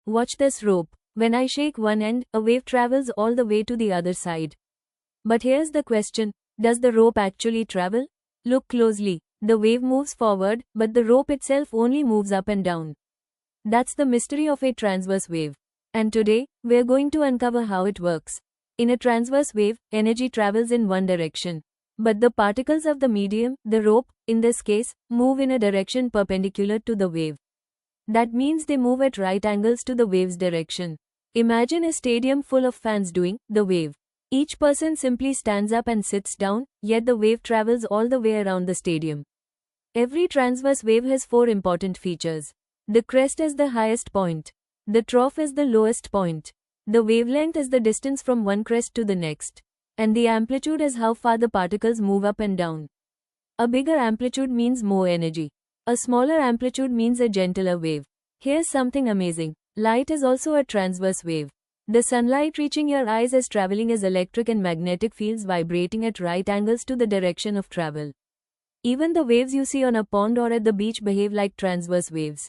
Watch this rope. When I shake one end, a wave travels all the way to the other side. But here's the question, does the rope actually travel? Look closely. The wave moves forward, but the rope itself only moves up and down. That's the mystery of a transverse wave. And today, we're going to uncover how it works. In a transverse wave, energy travels in one direction. But the particles of the medium, the rope, in this case, move in a direction perpendicular to the wave. That means they move at right angles to the wave's direction. Imagine a stadium full of fans doing the wave. Each person simply stands up and sits down, yet the wave travels all the way around the stadium. Every transverse wave has four important features. The crest is the highest point. The trough is the lowest point. The wavelength is the distance from one crest to the next. And the amplitude is how far the particles move up and down. A bigger amplitude means more energy. A smaller amplitude means a gentler wave. Here's something amazing. Light is also a transverse wave. The sunlight reaching your eyes is traveling as electric and magnetic fields vibrating at right angles to the direction of travel. Even the waves you see on a pond or at the beach behave like transverse waves.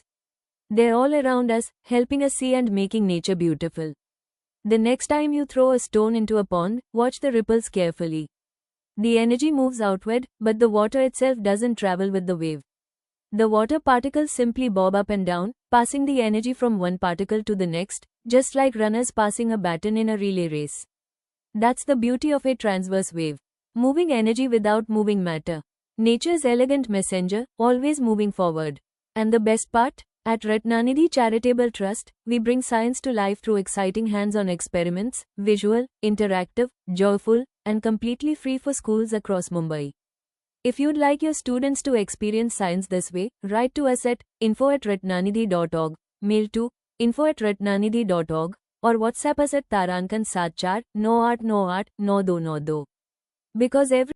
They're all around us, helping us see and making nature beautiful. The next time you throw a stone into a pond, watch the ripples carefully. The energy moves outward, but the water itself doesn't travel with the wave. The water particles simply bob up and down, passing the energy from one particle to the next, just like runners passing a baton in a relay race. That's the beauty of a transverse wave. Moving energy without moving matter. Nature's elegant messenger, always moving forward. And the best part? At Ratnanidhi Charitable Trust, we bring science to life through exciting hands-on experiments, visual, interactive, joyful, and completely free for schools across Mumbai. If you'd like your students to experience science this way, write to us at info@ratnanidhi.org, mail to info@ratnanidhi.org, or WhatsApp us at Tarankan 74 9898 9292. Because every